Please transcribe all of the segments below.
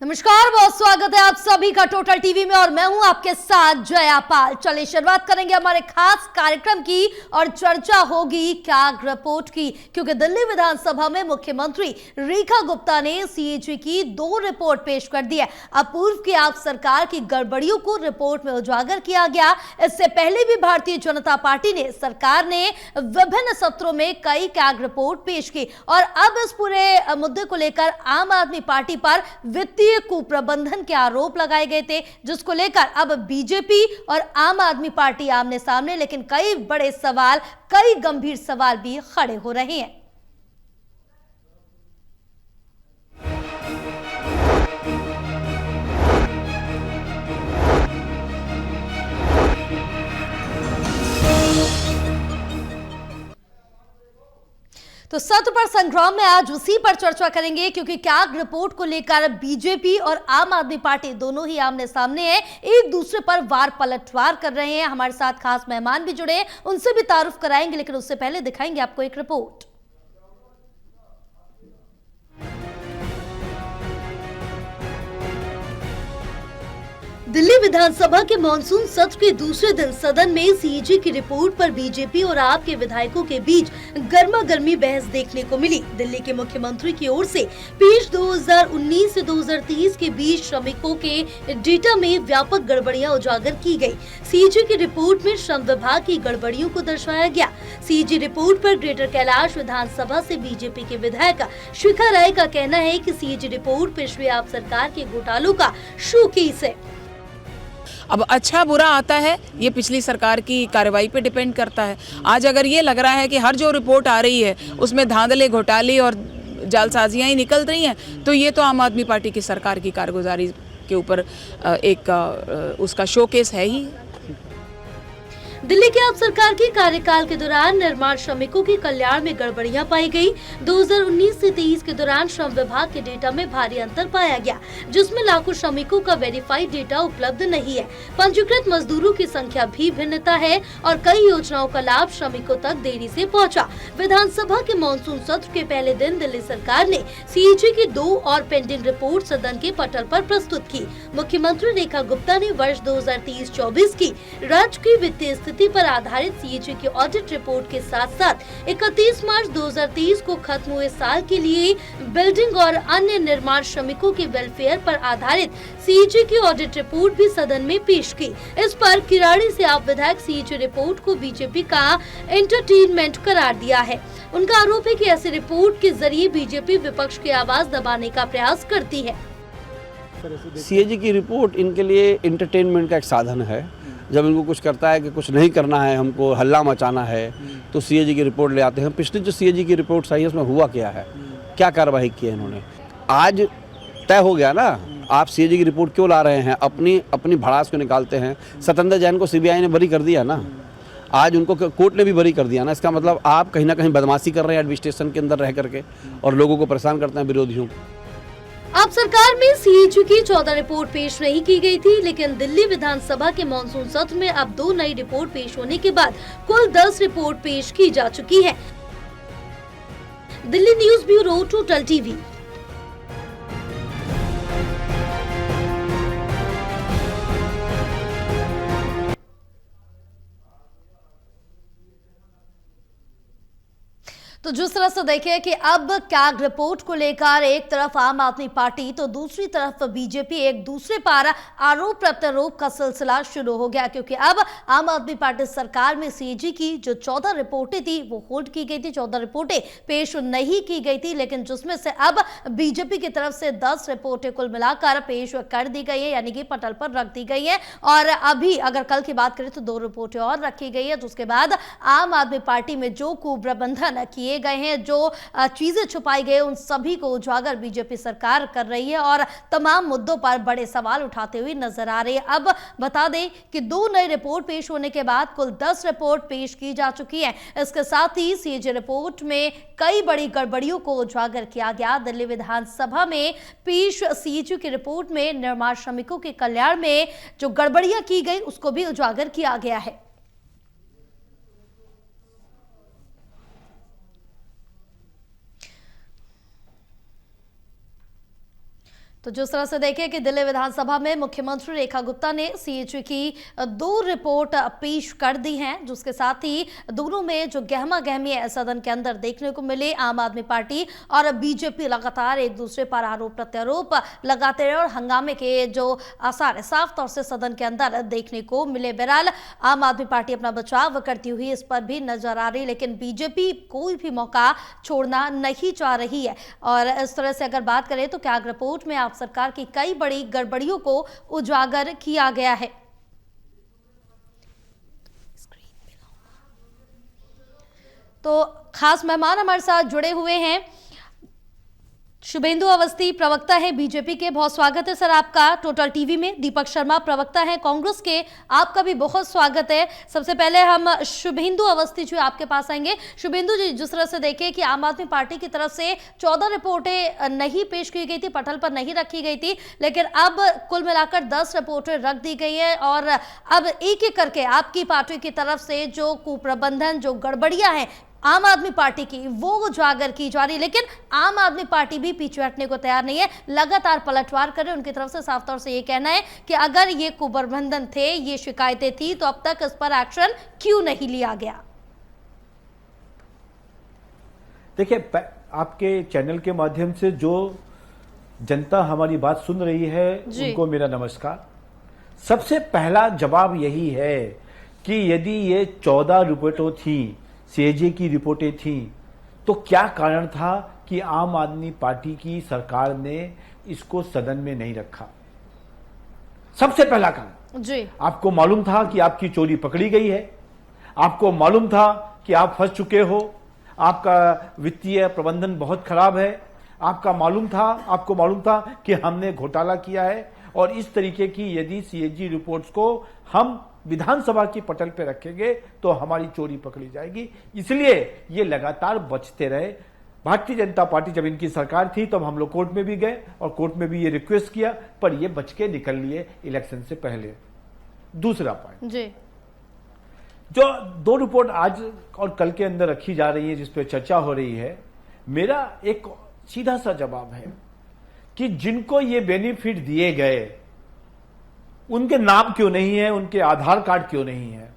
नमस्कार, बहुत स्वागत है आप सभी का टोटल टीवी में और मैं हूं आपके साथ जया पाल। चलिए शुरुआत करेंगे हमारे खास कार्यक्रम की और चर्चा होगी कैग रिपोर्ट की, क्योंकि दिल्ली विधानसभा में मुख्यमंत्री रेखा गुप्ता ने सीएजी की 2 रिपोर्ट पेश कर दी है। अब पूर्व की आप सरकार की गड़बड़ियों को रिपोर्ट में उजागर किया गया। इससे पहले भी भारतीय जनता पार्टी ने सरकार ने विभिन्न सत्रों में कई कैग रिपोर्ट पेश की और अब इस पूरे मुद्दे को लेकर आम आदमी पार्टी पर वित्तीय कुप्रबंधन के आरोप लगाए गए थे, जिसको लेकर अब बीजेपी और आम आदमी पार्टी आमने सामने, लेकिन कई बड़े सवाल, कई गंभीर सवाल भी खड़े हो रहे हैं। तो सत्र पर संग्राम में आज उसी पर चर्चा करेंगे, क्योंकि कैग रिपोर्ट को लेकर बीजेपी और आम आदमी पार्टी दोनों ही आमने सामने हैं, एक दूसरे पर वार पलटवार कर रहे हैं। हमारे साथ खास मेहमान भी जुड़े हैं, उनसे भी तारुफ कराएंगे, लेकिन उससे पहले दिखाएंगे आपको एक रिपोर्ट। दिल्ली विधानसभा के मानसून सत्र के दूसरे दिन सदन में सीएजी की रिपोर्ट पर बीजेपी और आप के विधायकों के बीच गर्मा गर्मी बहस देखने को मिली। दिल्ली के मुख्यमंत्री की ओर से पेश 2019 से 2030 के बीच श्रमिकों के डेटा में व्यापक गड़बड़ियां उजागर की गई। सीएजी की रिपोर्ट में श्रम विभाग की गड़बड़ियों को दर्शाया गया। सीएजी रिपोर्ट पर ग्रेटर कैलाश विधानसभा से बीजेपी के विधायक शिखा राय का कहना है कि सीएजी रिपोर्ट पिछली आप सरकार के घोटालों का शोकेस है। अब अच्छा बुरा आता है, ये पिछली सरकार की कार्रवाई पे डिपेंड करता है। आज अगर ये लग रहा है कि हर जो रिपोर्ट आ रही है उसमें धांधले, घोटाले और जालसाजियां ही निकल रही हैं, तो ये तो आम आदमी पार्टी की सरकार की कारगुजारी के ऊपर एक उसका शोकेस है ही। दिल्ली की आप सरकार के कार्यकाल के दौरान निर्माण श्रमिकों के कल्याण में गड़बड़ियां पाई गई। 2019 से 23 के दौरान श्रम विभाग के डेटा में भारी अंतर पाया गया, जिसमें लाखों श्रमिकों का वेरीफाइड डेटा उपलब्ध नहीं है। पंजीकृत मजदूरों की संख्या भी भिन्नता है और कई योजनाओं का लाभ श्रमिकों तक देरी से पहुंचा। विधानसभा के मानसून सत्र के पहले दिन दिल्ली सरकार ने सीएजी की 2 और पेंडिंग रिपोर्ट सदन के पटल पर प्रस्तुत की। मुख्यमंत्री रेखा गुप्ता ने वर्ष 2023-24 की राज्य की वित्तीय पर आधारित सीएजी की ऑडिट रिपोर्ट के साथ साथ 31 मार्च 2023 को खत्म हुए साल के लिए बिल्डिंग और अन्य निर्माण श्रमिकों के वेलफेयर पर आधारित सीएजी की ऑडिट रिपोर्ट भी सदन में पेश की। इस पर किराड़ी से आप विधायक सीएजी रिपोर्ट को बीजेपी का एंटरटेनमेंट करार दिया है। उनका आरोप है कि ऐसी रिपोर्ट के जरिए बीजेपी विपक्ष की आवाज दबाने का प्रयास करती है। सीएजी की रिपोर्ट इनके लिए एंटरटेनमेंट का एक साधन है। जब इनको कुछ करता है कि कुछ नहीं करना है, हमको हल्ला मचाना है, तो सीएजी की रिपोर्ट ले आते हैं। पिछली जो सीएजी की रिपोर्ट आई है उसमें हुआ क्या है, क्या कार्रवाई की है इन्होंने, आज तय हो गया ना। आप सीएजी की रिपोर्ट क्यों ला रहे हैं, अपनी भड़ास को निकालते हैं। सत्येंद्र जैन को सीबीआई ने बरी कर दिया ना, आज उनको कोर्ट ने भी बरी कर दिया ना। इसका मतलब आप कहीं ना कहीं बदमाशी कर रहे हैं एडमिनिस्ट्रेशन के अंदर रह करके और लोगों को परेशान करते हैं, विरोधियों को। आप सरकार में सीएजी की 14 रिपोर्ट पेश नहीं की गई थी, लेकिन दिल्ली विधानसभा के मानसून सत्र में अब 2 नई रिपोर्ट पेश होने के बाद कुल 10 रिपोर्ट पेश की जा चुकी है। Delhi news bureau, total TV. तो जिस तरह से देखिए कि अब कैग रिपोर्ट को लेकर एक तरफ आम आदमी पार्टी तो दूसरी तरफ बीजेपी एक दूसरे पर आरोप प्रत्यारोप का सिलसिला शुरू हो गया, क्योंकि अब आम आदमी पार्टी सरकार में सीएजी की जो 14 रिपोर्टें थी वो होल्ड की गई थी, 14 रिपोर्टें पेश नहीं की गई थी, लेकिन जिसमें से अब बीजेपी की तरफ से 10 रिपोर्टें कुल मिलाकर पेश कर दी गई है, यानी कि पटल पर रख दी गई है। और अभी अगर कल की बात करें तो 2 रिपोर्टें और रखी गई है, जिसके बाद आम आदमी पार्टी में जो कुप्रबंधन किए गए हैं, जो चीजें छुपाई गई, उन सभी को उजागर बीजेपी सरकार कर रही है और तमाम मुद्दों पर बड़े सवाल उठाते हुए नजर आ रही है। अब बता दें कि 2 नई रिपोर्ट पेश होने के बाद कुल 10 रिपोर्ट पेश की जा चुकी है। इसके साथ ही सीएजी रिपोर्ट में कई बड़ी गड़बड़ियों को उजागर किया गया। दिल्ली विधानसभा में पेश सीएजी की रिपोर्ट में निर्माण श्रमिकों के कल्याण में जो गड़बड़ियां की गई उसको भी उजागर किया गया है। तो जिस तरह से देखें कि दिल्ली विधानसभा में मुख्यमंत्री रेखा गुप्ता ने सीएजी की 2 रिपोर्ट पेश कर दी हैं, जिसके साथ ही दोनों में जो गहमा गहमी है सदन के अंदर देखने को मिले। आम आदमी पार्टी और बीजेपी लगातार एक दूसरे पर आरोप प्रत्यारोप लगाते रहे और हंगामे के जो आसार साफ तौर से सदन के अंदर देखने को मिले। बहरहाल आम आदमी पार्टी अपना बचाव करती हुई इस पर भी नजर आ रही, लेकिन बीजेपी कोई भी मौका छोड़ना नहीं चाह रही है। और इस तरह से अगर बात करें तो कैग रिपोर्ट में सरकार की कई बड़ी गड़बड़ियों को उजागर किया गया है। तो खास मेहमान हमारे साथ जुड़े हुए हैं, शुभेंदु अवस्थी प्रवक्ता है बीजेपी के, बहुत स्वागत है सर आपका टोटल टीवी में। दीपक शर्मा प्रवक्ता है कांग्रेस के, आपका भी बहुत स्वागत है। सबसे पहले हम शुभेंदु अवस्थी जो आपके पास आएंगे। शुभेंदु जी, जिस तरह से देखें कि आम आदमी पार्टी की तरफ से 14 रिपोर्टें नहीं पेश की गई थी, पटल पर नहीं रखी गई थी, लेकिन अब कुल मिलाकर 10 रिपोर्टें रख दी गई है और अब एक एक करके आपकी पार्टी की तरफ से जो कुप्रबंधन, जो गड़बड़ियां हैं आम आदमी पार्टी की, वो उजागर की जा रही। लेकिन आम आदमी पार्टी भी पीछे हटने को तैयार नहीं है, लगातार पलटवार कर रहे। उनकी तरफ से साफ तौर से ये कहना है कि अगर ये कुप्रबंधन थे, ये शिकायतें थी, तो अब तक इस पर एक्शन क्यों नहीं लिया गया? देखिए, आपके चैनल के माध्यम से जो जनता हमारी बात सुन रही है उनको मेरा नमस्कार। सबसे पहला जवाब यही है कि यदि ये 14 रिपोर्टें थी, सीएजी की रिपोर्टें थी, तो क्या कारण था कि आम आदमी पार्टी की सरकार ने इसको सदन में नहीं रखा? सबसे पहला कारण जी, आपको मालूम था कि आपकी चोरी पकड़ी गई है, आपको मालूम था कि आप फंस चुके हो, आपका वित्तीय प्रबंधन बहुत खराब है, आपको मालूम था कि हमने घोटाला किया है। और इस तरीके की यदि सीएजी रिपोर्ट्स को हम विधानसभा की पटल पे रखेंगे तो हमारी चोरी पकड़ी जाएगी, इसलिए ये लगातार बचते रहे। भारतीय जनता पार्टी जब इनकी सरकार थी तब हम लोग कोर्ट में भी गए और कोर्ट में भी ये रिक्वेस्ट किया, पर ये बच के निकल लिए इलेक्शन से पहले। दूसरा पॉइंट जी, जो 2 रिपोर्ट आज और कल के अंदर रखी जा रही है, जिस पे चर्चा हो रही है, मेरा एक सीधा सा जवाब है कि जिनको ये बेनिफिट दिए गए उनके नाम क्यों नहीं है, उनके आधार कार्ड क्यों नहीं है?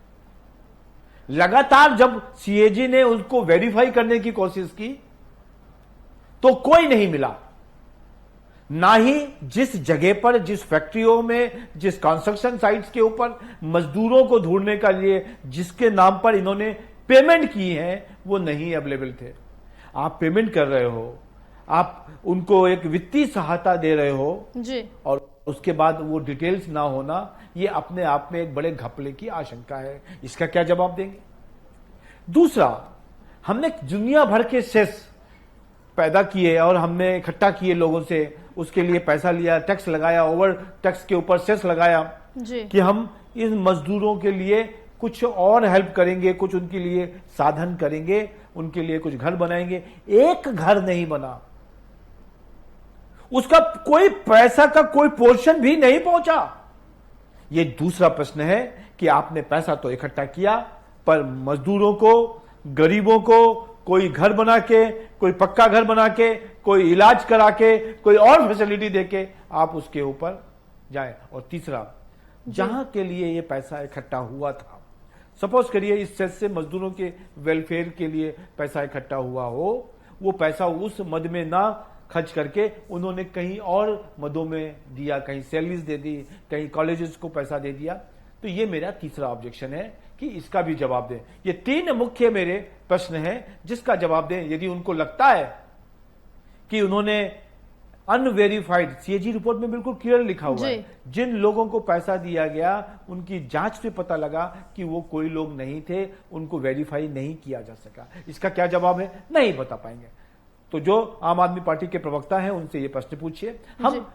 लगातार जब सीएजी ने उसको वेरीफाई करने की कोशिश की तो कोई नहीं मिला। ना ही जिस जगह पर, जिस फैक्ट्रियों में, जिस कंस्ट्रक्शन साइट्स के ऊपर मजदूरों को ढूंढने के लिए जिसके नाम पर इन्होंने पेमेंट की है, वो नहीं अवेलेबल थे। आप पेमेंट कर रहे हो, आप उनको एक वित्तीय सहायता दे रहे हो जी, और उसके बाद वो डिटेल्स ना होना, ये अपने आप में एक बड़े घपले की आशंका है। इसका क्या जवाब देंगे? दूसरा, हमने दुनिया भर के सेस पैदा किए और हमने इकट्ठा किए लोगों से, उसके लिए पैसा लिया, टैक्स लगाया, ओवर टैक्स के ऊपर सेस लगाया जी, कि हम इन मजदूरों के लिए कुछ और हेल्प करेंगे, कुछ उनके लिए साधन करेंगे, उनके लिए कुछ घर बनाएंगे। एक घर नहीं बना, उसका कोई पैसा का कोई पोर्शन भी नहीं पहुंचा। यह दूसरा प्रश्न है कि आपने पैसा तो इकट्ठा किया, पर मजदूरों को, गरीबों को कोई घर बना के, कोई पक्का घर बना के, कोई इलाज करा के, कोई और फैसिलिटी देके आप उसके ऊपर जाए। और तीसरा, जहां के लिए यह पैसा इकट्ठा हुआ था, सपोज करिए इस सेस से मजदूरों के वेलफेयर के लिए पैसा इकट्ठा हुआ हो, वो पैसा उस मद में ना खर्च करके उन्होंने कहीं और मदों में दिया, कहीं सैलरीज दे दी, कहीं कॉलेजेस को पैसा दे दिया। तो ये मेरा तीसरा ऑब्जेक्शन है कि इसका भी जवाब दें। ये 3 मुख्य मेरे प्रश्न हैं जिसका जवाब दें। यदि उनको लगता है कि उन्होंने अनवेरिफाइड, सीएजी रिपोर्ट में बिल्कुल क्लियर लिखा हुआ है, जिन लोगों को पैसा दिया गया उनकी जांच से पता लगा कि वो कोई लोग नहीं थे, उनको वेरीफाई नहीं किया जा सका। इसका क्या जवाब है? नहीं बता पाएंगे। तो जो आम आदमी पार्टी के प्रवक्ता हैं उनसे ये प्रश्न पूछिए। हम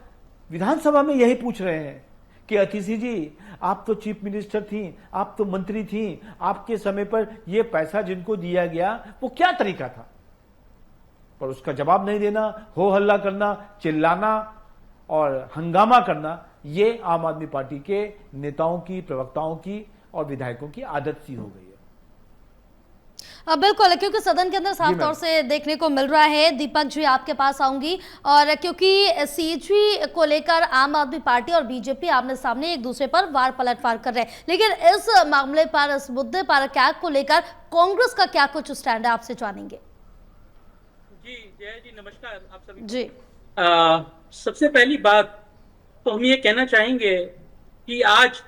विधानसभा में यही पूछ रहे हैं कि अतिशी जी, आप तो चीफ मिनिस्टर थी, आप तो मंत्री थी, आपके समय पर यह पैसा जिनको दिया गया वो क्या तरीका था? पर उसका जवाब नहीं देना, हो हल्ला करना, चिल्लाना और हंगामा करना, ये आम आदमी पार्टी के नेताओं की, प्रवक्ताओं की और विधायकों की आदत सी हो गई है। बिल्कुल, क्योंकि सदन के अंदर साफ मैम। तौर से देखने को मिल रहा है। दीपक जी, आपके पास आऊंगी, और क्योंकि सीएजी को लेकर आम आदमी पार्टी और बीजेपी आमने सामने एक दूसरे पर वार पलटवार कर रहे हैं, लेकिन इस मामले पर, इस मुद्दे पर, कैग को लेकर कांग्रेस का क्या कुछ स्टैंड है, आपसे जानेंगे। जी जय जी, नमस्कार आप सभी जी सबसे पहली बात तो हम ये कहना चाहेंगे कि आज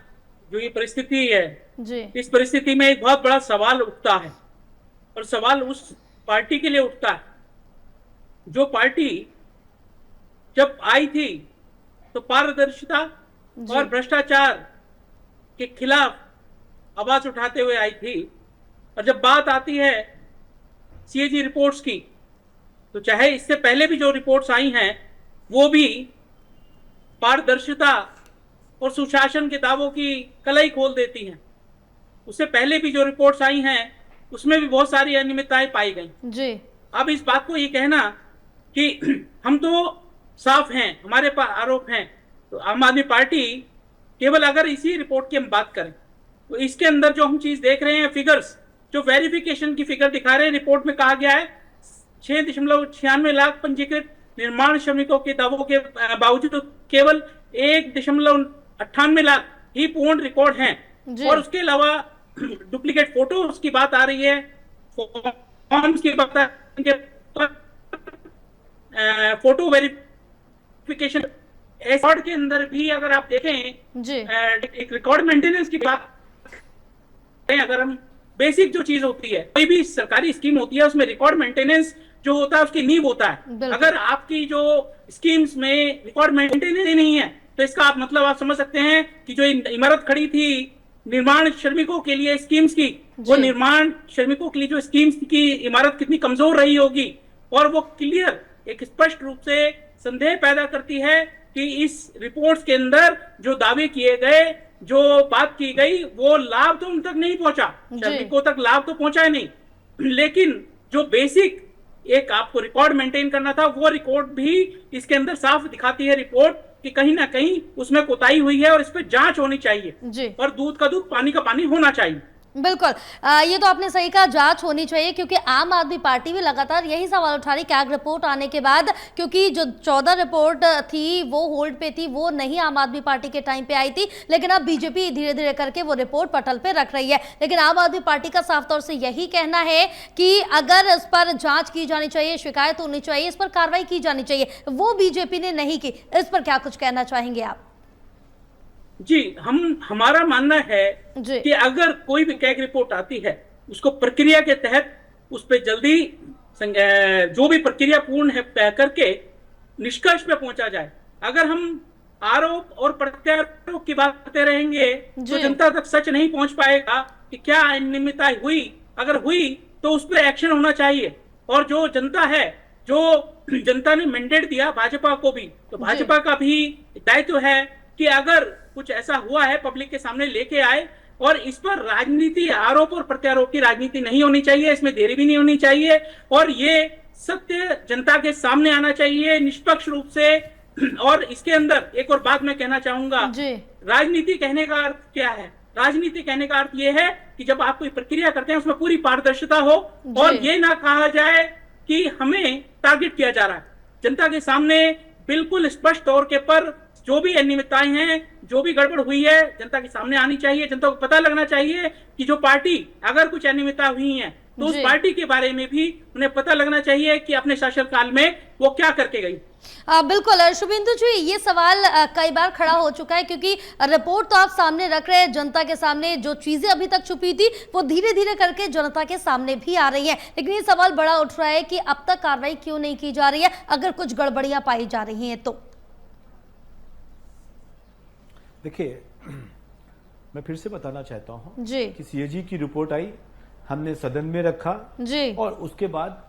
जो ये परिस्थिति है, जी इस परिस्थिति में एक बहुत बड़ा सवाल उठता है, और सवाल उस पार्टी के लिए उठता है जो पार्टी जब आई थी तो पारदर्शिता और भ्रष्टाचार के खिलाफ आवाज उठाते हुए आई थी। और जब बात आती है सीएजी रिपोर्ट्स की, तो चाहे इससे पहले भी जो रिपोर्ट्स आई हैं वो भी पारदर्शिता और सुशासन के दावों की कलई खोल देती हैं। उससे पहले भी जो रिपोर्ट्स आई हैं उसमें भी बहुत सारी अनियमितताएं पाई गई। जी अब इस बात को ये कहना कि हम तो साफ हैं, हमारे पास आरोप हैं, तो आम आदमी पार्टी केवल अगर इसी रिपोर्ट की हम बात करें तो इसके अंदर जो हम चीज देख रहे हैं, फिगर्स जो वेरिफिकेशन की फिगर दिखा रहे हैं, रिपोर्ट में कहा गया है 6.96 लाख पंजीकृत निर्माण श्रमिकों के दावों के बावजूद केवल 1.98 लाख ही पूर्ण रिकॉर्ड हैं। जी। और उसके अलावा डुप्लीकेट फोटो की बात आ रही है, फॉर्म्स की बात आ रही है, फोटो वेरिफिकेशन रिकॉर्ड के अंदर भी अगर आप देखें, जी एक रिकॉर्ड मेंटेनेंस की बात करें, अगर हम बेसिक जो चीज होती है, कोई भी सरकारी स्कीम होती है उसमें रिकॉर्ड मेंटेनेंस जो होता है उसकी नींव होता है। बिल्कुल। अगर आपकी जो स्कीम्स में रिकॉर्ड मेंटेनेंस नहीं है तो इसका आप मतलब आप समझ सकते हैं कि जो इमारत खड़ी थी निर्माण श्रमिकों के लिए स्कीम्स की, वो जी। निर्माण श्रमिकों के लिए जो स्कीम्स की इमारत कितनी कमजोर रही होगी। और वो क्लियर एक स्पष्ट रूप से संदेह पैदा करती है कि इस रिपोर्ट्स के अंदर जो दावे किए गए, जो बात की गई, वो लाभ तो उन तक नहीं पहुंचा, जी। श्रमिकों तक लाभ तो पहुंचा नहीं, लेकिन जो बेसिक एक आपको रिकॉर्ड मेंटेन करना था वो रिकॉर्ड भी इसके अंदर साफ दिखाती है रिपोर्ट कि कहीं ना कहीं उसमें कोताही हुई है और इस पर जांच होनी चाहिए। जी और दूध का दूध पानी का पानी होना चाहिए। बिल्कुल, ये तो आपने सही कहा, जांच होनी चाहिए, क्योंकि आम आदमी पार्टी भी लगातार यही सवाल उठा रही कैग रिपोर्ट आने के बाद, क्योंकि जो 14 रिपोर्ट थी वो होल्ड पे थी, वो नहीं आम आदमी पार्टी के टाइम पे आई थी, लेकिन अब बीजेपी धीरे धीरे करके वो रिपोर्ट पटल पे रख रही है। लेकिन आम आदमी पार्टी का साफ तौर से यही कहना है कि अगर इस पर जांच की जानी चाहिए, शिकायत होनी चाहिए, इस पर कार्रवाई की जानी चाहिए, वो बीजेपी ने नहीं की। इस पर क्या कुछ कहना चाहेंगे आप? जी, हमारा मानना है जी। कि अगर कोई भी कैग रिपोर्ट आती है उसको प्रक्रिया के तहत उस पर जल्दी जो भी प्रक्रिया पूर्ण है करके निष्कर्ष पे पहुंचा जाए। अगर हम आरोप और प्रत्यारोप की बात करते रहेंगे तो जनता तक सच नहीं पहुंच पाएगा कि क्या अनियमितता हुई। अगर हुई तो उस पर एक्शन होना चाहिए। और जो जनता है, जो जनता ने मैंडेट दिया भाजपा को भी, तो भाजपा का भी दायित्व है कि अगर कुछ ऐसा हुआ है पब्लिक के सामने लेके आए, और इस पर राजनीति, आरोप और प्रत्यारोप की राजनीति नहीं होनी चाहिए, इसमें देरी भी नहीं होनी चाहिए, और ये सत्य जनता के सामने आना चाहिए निष्पक्ष रूप से। और इसके अंदर एक और बात मैं कहना चाहूंगा, राजनीति कहने का अर्थ क्या है? राजनीति कहने का अर्थ यह है कि जब आप कोई प्रक्रिया करते हैं उसमें पूरी पारदर्शिता हो, और ये ना कहा जाए कि हमें टारगेट किया जा रहा है। जनता के सामने बिल्कुल स्पष्ट तौर के पर जो भी अनियमितताएं हैं, जो भी गड़बड़ हुई है, जनता के सामने आनी चाहिए। जनता को पता लगना चाहिए कि जो पार्टी अगर कुछ अनियमितता हुई है तो उस पार्टी के बारे में भी उन्हें पता लगना चाहिए कि अपने शासनकाल में वो क्या करके गई। बिल्कुल शुभेंदु जी, ये सवाल कई बार खड़ा हो चुका है, क्योंकि रिपोर्ट तो आप सामने रख रहे हैं, जनता के सामने जो चीजें अभी तक छुपी थी वो धीरे धीरे करके जनता के सामने भी आ रही है, लेकिन ये सवाल बड़ा उठ रहा है कि अब तक कार्रवाई क्यों नहीं की जा रही है अगर कुछ गड़बड़ियां पाई जा रही हैं तो? देखिए, मैं फिर से बताना चाहता हूं जी कि सीएजी की रिपोर्ट आई, हमने सदन में रखा जी, और उसके बाद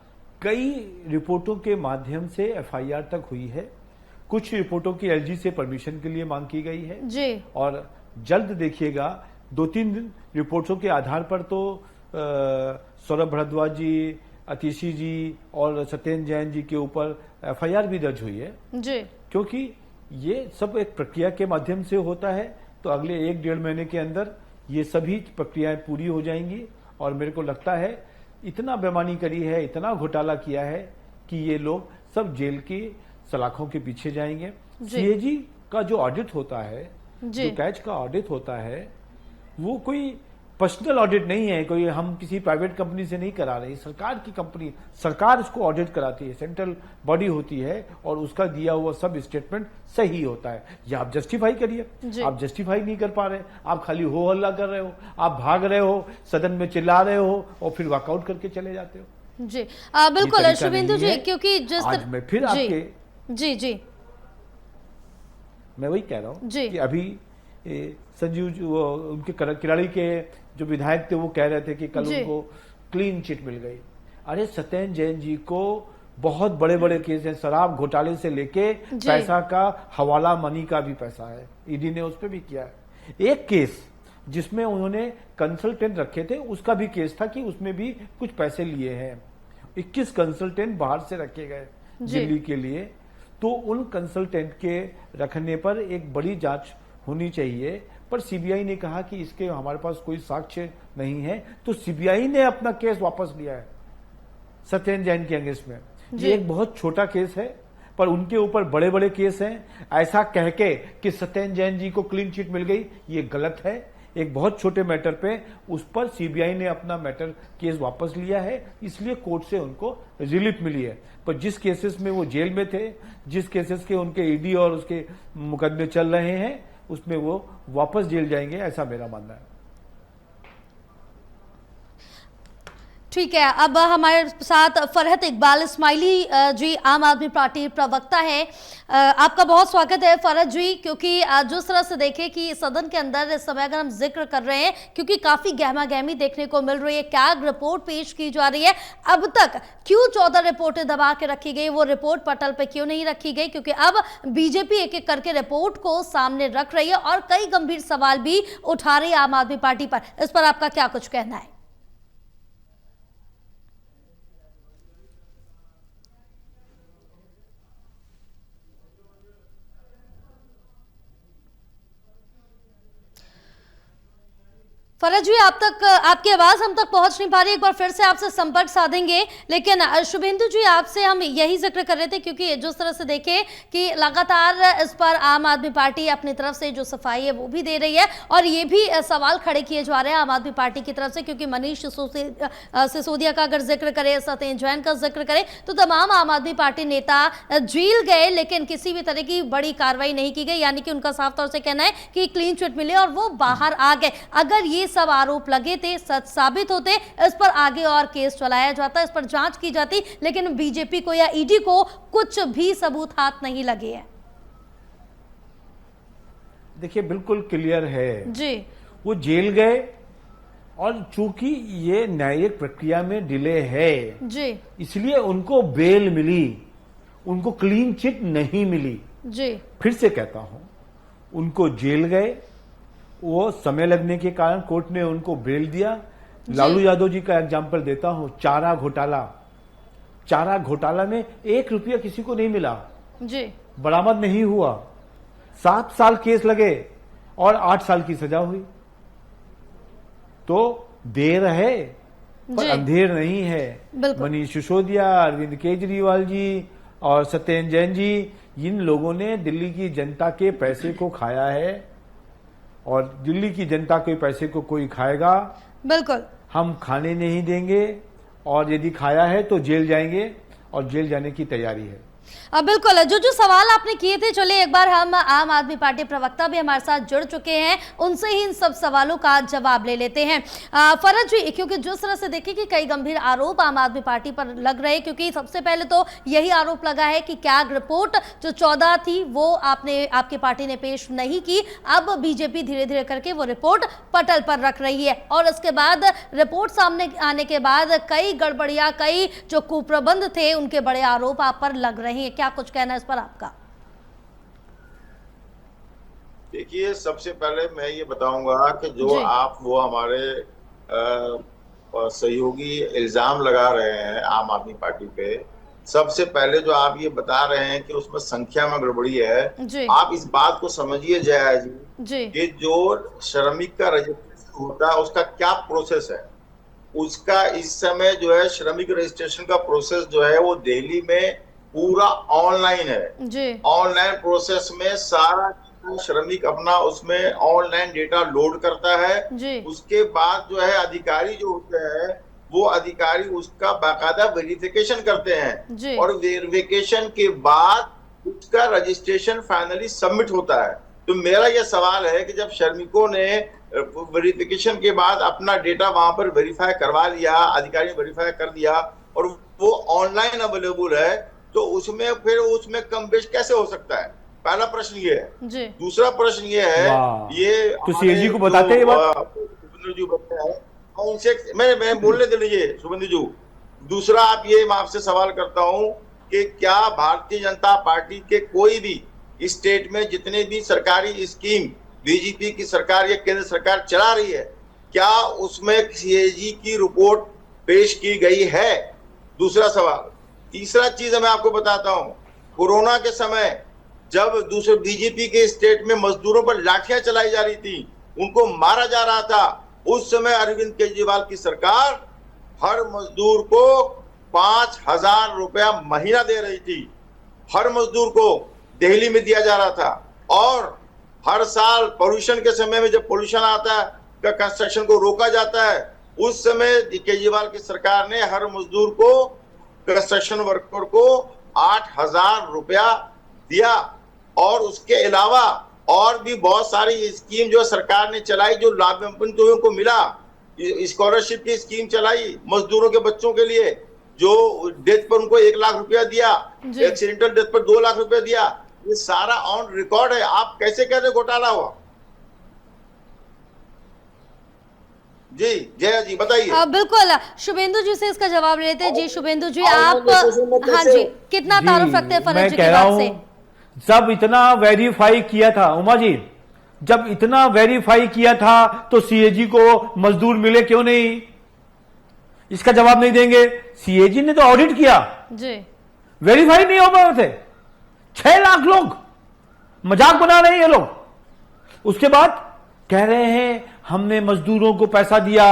कई रिपोर्टों के माध्यम से एफआईआर तक हुई है। कुछ रिपोर्टों की एलजी से परमिशन के लिए मांग की गई है जी, और जल्द देखिएगा 2-3 रिपोर्टों के आधार पर तो सौरभ भारद्वाज जी, अतिशी जी और सत्येंद्र जैन जी के ऊपर एफआईआर भी दर्ज हुई है। जी क्योंकि ये सब एक प्रक्रिया के माध्यम से होता है, तो अगले 1-1.5 महीने के अंदर ये सभी प्रक्रियाएं पूरी हो जाएंगी। और मेरे को लगता है इतना बेईमानी करी है, इतना घोटाला किया है कि ये लोग सब जेल की सलाखों के पीछे जाएंगे। सीएजी का जो ऑडिट होता है, जो कैच का ऑडिट होता है, वो कोई पर्सनल ऑडिट नहीं है, कोई हम किसी प्राइवेट कंपनी से नहीं करा रहे, सरकार की कंपनी, सरकार उसको ऑडिट कराती है, सेंट्रल बॉडी होती है और उसका दिया हुआ सब स्टेटमेंट सही होता है। ये आप जस्टिफाई करिए, आप जस्टिफाई नहीं कर पा रहे, आप खाली हो हल्ला कर रहे हो, आप भाग रहे हो, सदन में चिल्ला रहे हो और फिर वॉकआउट करके चले जाते हो। जी बिल्कुल शुभेंदु जी, क्योंकि जिस आज मैं फिर आपके जी मैं वही कह रहा हूं कि अभी संजीव उनके किराड़ी के जो विधायक थे वो कह रहे थे कि कल उनको क्लीन चिट मिल गई। अरे सत्येंद्र जैन जी को बहुत बड़े बड़े केस हैं, शराब घोटाले से लेके पैसा का हवाला मनी का भी पैसा है, ईडी ने उस पर भी किया है। एक केस जिसमें उन्होंने कंसल्टेंट रखे थे उसका भी केस था कि उसमें भी कुछ पैसे लिए हैं। 21 कंसल्टेंट बाहर से रखे गए दिल्ली के लिए, तो उन कंसल्टेंट के रखने पर एक बड़ी जांच होनी चाहिए, पर सीबीआई ने कहा कि इसके हमारे पास कोई साक्ष्य नहीं है, तो सीबीआई ने अपना केस वापस लिया है सत्येंद्र जैन के अगेंस्ट में। ये एक बहुत छोटा केस है, पर उनके ऊपर बड़े बड़े केस हैं। ऐसा कह के कि सत्येंद्र जैन जी को क्लीन चिट मिल गई, ये गलत है। एक बहुत छोटे मैटर पे उस पर सीबीआई ने अपना मैटर केस वापस लिया है, इसलिए कोर्ट से उनको रिलीफ मिली है। पर जिस केसेस में वो जेल में थे, जिस केसेस के उनके ईडी और उसके मुकदमे चल रहे हैं, उसमें वो वापस जेल जाएंगे, ऐसा मेरा मानना है। ठीक है, अब हमारे साथ फरहत इकबाल इस्माइली जी, आम आदमी पार्टी प्रवक्ता है। आपका बहुत स्वागत है फरहत जी, क्योंकि जिस तरह से देखें कि सदन के अंदर इस समय अगर हम जिक्र कर रहे हैं, क्योंकि काफी गहमा गहमी देखने को मिल रही है, कैग रिपोर्ट पेश की जा रही है, अब तक क्यों 14 रिपोर्टें दबा के रखी गई, वो रिपोर्ट पटल पे क्यों नहीं रखी गई, क्योंकि अब बीजेपी एक एक करके रिपोर्ट को सामने रख रही है और कई गंभीर सवाल भी उठा रही है आम आदमी पार्टी पर। इस पर आपका क्या कुछ कहना है? फरहत जी, आप तक आपकी आवाज हम तक पहुंच नहीं पा रही, एक बार फिर से आपसे संपर्क साधेंगे। लेकिन शुभेंदु जी, आपसे हम यही जिक्र कर रहे थे, क्योंकि जिस तरह से देखें कि लगातार इस पर आम आदमी पार्टी अपनी तरफ से जो सफाई है वो भी दे रही है और ये भी सवाल खड़े किए जा रहे हैं आम आदमी पार्टी की तरफ से, क्योंकि मनीष सिसोदिया का अगर जिक्र करें, सत्येंद्र जैन का जिक्र करें, तो तमाम आम आदमी पार्टी नेता जेल गए लेकिन किसी भी तरह की बड़ी कार्रवाई नहीं की गई, यानी कि उनका साफ तौर से कहना है कि क्लीन चिट मिले और वो बाहर आ गए। अगर ये सब आरोप लगे थे, सच साबित होते, इस पर आगे और केस चलाया जाता, इस पर जांच की जाती, लेकिन बीजेपी को या ईडी को कुछ भी सबूत हाथ नहीं लगे हैं। देखिए, बिल्कुल क्लियर है जी, वो जेल गए और चूंकि ये न्यायिक प्रक्रिया में डिले है जी, इसलिए उनको बेल मिली, उनको क्लीन चिट नहीं मिली। जी, फिर से कहता हूं, उनको जेल गए, वो समय लगने के कारण कोर्ट ने उनको बेल दिया। लालू यादव जी का एग्जाम्पल देता हूं, चारा घोटाला में 1 रुपया किसी को नहीं मिला जी, बरामद नहीं हुआ, 7 साल केस लगे और 8 साल की सजा हुई। तो देर है पर अंधेर नहीं है। मनीष सिसोदिया, अरविंद केजरीवाल जी और सत्येंद्र जैन जी, इन लोगों ने दिल्ली की जनता के पैसे को खाया है और दिल्ली की जनता के पैसे को कोई खाएगा, बिल्कुल हम खाने नहीं देंगे, और यदि खाया है तो जेल जाएंगे और जेल जाने की तैयारी है। बिल्कुल, जो सवाल आपने किए थे, चलिए एक बार हम आम आदमी पार्टी प्रवक्ता भी हमारे साथ जुड़ चुके हैं, उनसे ही इन सब सवालों का जवाब ले लेते हैं। फरहत जी, क्योंकि जिस तरह से देखिए कि कई गंभीर आरोप आम आदमी पार्टी पर लग रहे हैं, क्योंकि सबसे पहले तो यही आरोप लगा है कि कैग रिपोर्ट जो 14 थी वो आपकी पार्टी ने पेश नहीं की। अब बीजेपी धीरे धीरे करके वो रिपोर्ट पटल पर रख रही है और उसके बाद रिपोर्ट सामने आने के बाद कई गड़बड़ियां, कई जो कुप्रबंध थे, उनके बड़े आरोप आप पर लग रहे हैं। क्या कुछ कहना है इस पर आपका? देखिए, सबसे पहले मैं ये बताऊंगा कि जो आप वो हमारे सहयोगी इल्जाम लगा रहे हैं आम आदमी पार्टी पे, सबसे पहले जो आप ये बता रहे हैं कि उसमें संख्या में गड़बड़ी है, आप इस बात को समझिए जया जी कि जो श्रमिक का रजिस्ट्रेशन होता है उसका क्या प्रोसेस है। उसका इस समय जो है श्रमिक रजिस्ट्रेशन का प्रोसेस जो है वो दिल्ली में पूरा ऑनलाइन है जी। ऑनलाइन प्रोसेस में सारा श्रमिक अपना उसमें ऑनलाइन डेटा लोड करता है जी। उसके बाद जो है अधिकारी जो होते हैं वो अधिकारी उसका बाकायदा वेरिफिकेशन करते हैं जी। और वेरिफिकेशन के बाद उसका रजिस्ट्रेशन फाइनली सबमिट होता है। तो मेरा यह सवाल है कि जब श्रमिकों ने वेरिफिकेशन के बाद अपना डेटा वहां पर वेरीफाई करवा लिया, अधिकारी ने वेरीफाई कर दिया और वो ऑनलाइन अवेलेबल है, तो उसमें फिर उसमें कम बेश कैसे हो सकता है? पहला प्रश्न ये है जी। दूसरा प्रश्न ये है, ये तो सीएजी को बताते हैं शुभेंदु जी बताया है उनसे मैं बोलने दे लीजिए शुभेंदु जी। दूसरा आप ये मैं आपसे सवाल करता हूं कि क्या भारतीय जनता पार्टी के कोई भी स्टेट में जितने भी सरकारी स्कीम बीजेपी की सरकार या केंद्र सरकार चला रही है, क्या उसमें सीएजी की रिपोर्ट पेश की गई है? दूसरा सवाल। तीसरा चीज मैं आपको बताता हूं, कोरोना के समय जब दूसरे बीजेपी के स्टेट में मजदूरों पर लाठियां चलाई जा रही थी, उनको मारा जा रहा था, उस समय अरविंद केजरीवाल की सरकार हर मजदूर को 5,000 रुपया महीना दे रही थी। हर मजदूर को दिल्ली में दिया जा रहा था। और हर साल पोल्यूशन के समय में जब पोल्यूशन आता है, कंस्ट्रक्शन को रोका जाता है, उस समय केजरीवाल की सरकार ने हर मजदूर को, कंस्ट्रक्शन वर्कर को 8,000 रुपया दिया। और उसके अलावा और भी बहुत सारी स्कीम जो सरकार ने चलाई जो लाभान्वित को मिला। स्कॉलरशिप की स्कीम चलाई मजदूरों के बच्चों के लिए, जो डेथ पर उनको 1 लाख रुपया दिया, एक्सीडेंटल डेथ पर 2 लाख रुपया दिया। ये सारा ऑन रिकॉर्ड है। आप कैसे कह रहे घोटाला हुआ? जी जया जी बताइए। बिल्कुल, शुभेंदु जी से इसका जवाब लेते हैं। जी शुभेंदु जी, आप हाँ जी कितना तारुफ रखते हैं फरज जी की बात से? जब इतना वेरीफाई किया था उमा जी, जब इतना वेरीफाई किया था तो सीएजी को मजदूर मिले क्यों नहीं? इसका जवाब नहीं देंगे। सीएजी ने तो ऑडिट किया जी, वेरीफाई नहीं हो पा रहे थे। 6 लाख लोग, मजाक बना रहे हैं ये लोग। उसके बाद कह रहे हैं हमने मजदूरों को पैसा दिया,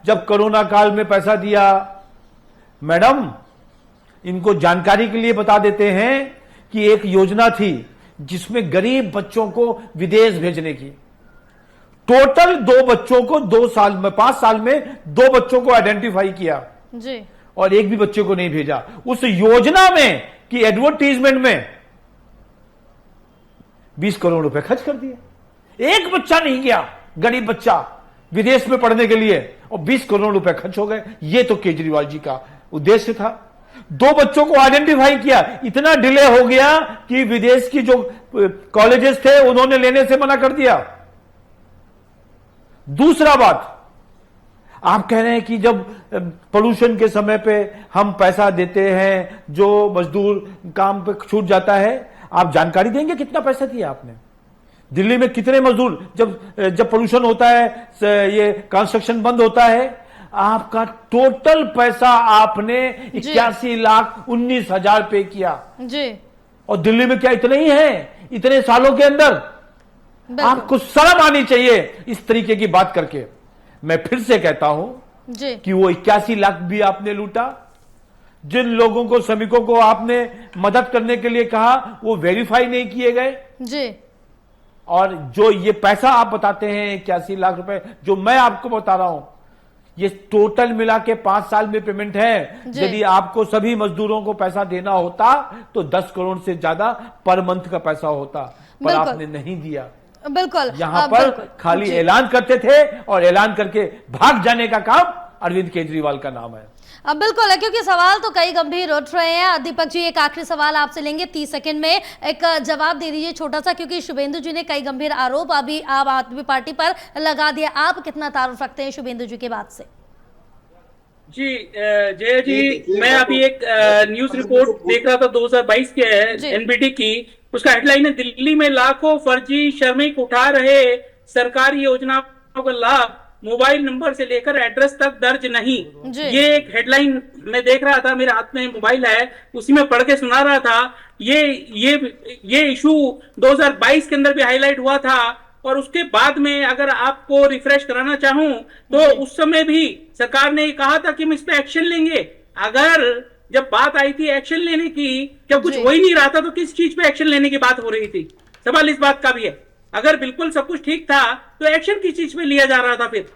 जब कोरोना काल में पैसा दिया। मैडम, इनको जानकारी के लिए बता देते हैं कि एक योजना थी जिसमें गरीब बच्चों को विदेश भेजने की। टोटल 2 बच्चों को 2 साल में, 5 साल में 2 बच्चों को आइडेंटिफाई किया जी, और एक भी बच्चे को नहीं भेजा। उस योजना में कि एडवर्टीजमेंट में 20 करोड़ रुपए खर्च कर दिए। एक बच्चा नहीं गया, गरीब बच्चा विदेश में पढ़ने के लिए, और 20 करोड़ रुपए खर्च हो गए। ये तो केजरीवाल जी का उद्देश्य था। 2 बच्चों को आइडेंटिफाई किया, इतना डिले हो गया कि विदेश की जो कॉलेजेस थे उन्होंने लेने से मना कर दिया। दूसरा बात, आप कह रहे हैं कि जब पोल्यूशन के समय पे हम पैसा देते हैं, जो मजदूर काम पे छूट जाता है, आप जानकारी देंगे कितना पैसा दिया आपने? दिल्ली में कितने मजदूर, जब पोल्यूशन होता है, ये कंस्ट्रक्शन बंद होता है, आपका टोटल पैसा आपने 81,19,000 पे किया जी। और दिल्ली में क्या इतना ही है इतने सालों के अंदर? आपको शर्म आनी चाहिए इस तरीके की बात करके। मैं फिर से कहता हूं जी कि वो 81 लाख भी आपने लूटा। जिन लोगों को, श्रमिकों को आपने मदद करने के लिए कहा, वो वेरीफाई नहीं किए गए जी। और जो ये पैसा आप बताते हैं 81 लाख रुपए, जो मैं आपको बता रहा हूं, ये टोटल मिला के 5 साल में पेमेंट है। यदि आपको सभी मजदूरों को पैसा देना होता तो 10 करोड़ से ज्यादा पर मंथ का पैसा होता, पर आपने नहीं दिया। बिल्कुल, यहां पर खाली ऐलान करते थे और ऐलान करके भाग जाने का काम अरविंद केजरीवाल का नाम है। अब बिल्कुल है, क्योंकि सवाल तो कई गंभीर उठ रहे हैं। दीपक जी, एक आखिरी सवाल आपसे लेंगे, 30 सेकंड में एक जवाब दे दीजिए छोटा सा, क्योंकि शुभेंदु जी ने कई गंभीर आरोप अभी आम आदमी पार्टी पर लगा दिया। आप कितना तारुफ रखते हैं शुभेंदु जी के बात से? जी जय जी, मैं अभी एक न्यूज रिपोर्ट देख रहा था 2022 के एनबीटी की। उसका हेडलाइन है, दिल्ली में लाखों फर्जी श्रमिक उठा रहे सरकारी योजनाओं का लाभ, मोबाइल नंबर से लेकर एड्रेस तक दर्ज नहीं। ये एक हेडलाइन मैं देख रहा था, मेरे हाथ में मोबाइल है, उसी में पढ़ के सुना रहा था। ये इशू 2022 के अंदर भी हाईलाइट हुआ था और उसके बाद में अगर आपको रिफ्रेश कराना चाहूं तो उस समय भी सरकार ने कहा था कि हम इस पे एक्शन लेंगे। अगर जब बात आई थी एक्शन लेने की, क्या कुछ हो ही नहीं रहा था तो किस चीज पे एक्शन लेने की बात हो रही थी? सवाल इस बात का भी है। अगर बिल्कुल सब कुछ ठीक था तो एक्शन किस चीज पे लिया जा रहा था फिर?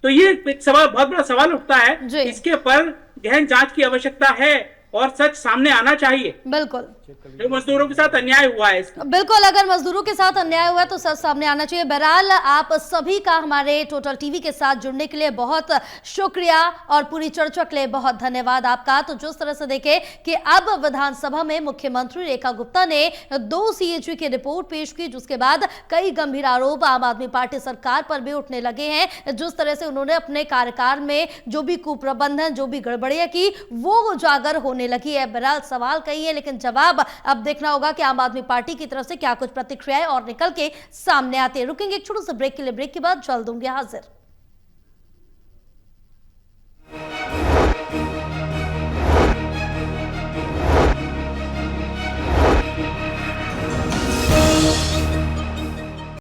तो ये एक सवाल, बहुत बड़ा सवाल उठता है। इसके पर गहन जांच की आवश्यकता है और सच सामने आना चाहिए। बिल्कुल, जो मजदूरों के साथ अन्याय हुआ है इसका। बिल्कुल, अगर मजदूरों के साथ अन्याय हुआ है तो सच सामने आना चाहिए। बहरहाल आप सभी का हमारे टोटल टीवी के साथ जुड़ने के लिए बहुत शुक्रिया और पूरी चर्चा के लिए बहुत धन्यवाद आपका। तो जिस तरह से देखे कि अब विधानसभा में मुख्यमंत्री रेखा गुप्ता ने 2 सीएजी की रिपोर्ट पेश की, जिसके बाद कई गंभीर आरोप आम आदमी पार्टी सरकार पर भी उठने लगे हैं। जिस तरह से उन्होंने अपने कार्यकाल में जो भी कुप्रबंधन, जो भी गड़बड़ियां की, वो उजागर होने लगी है। बहरहाल सवाल कई है, लेकिन जवाब अब देखना होगा कि आम आदमी पार्टी की तरफ से क्या कुछ प्रतिक्रियाएं और निकल के सामने आती है। रुकेंगे एक छोटे से ब्रेक के लिए, ब्रेक के बाद जल्द होंगे हाजिर।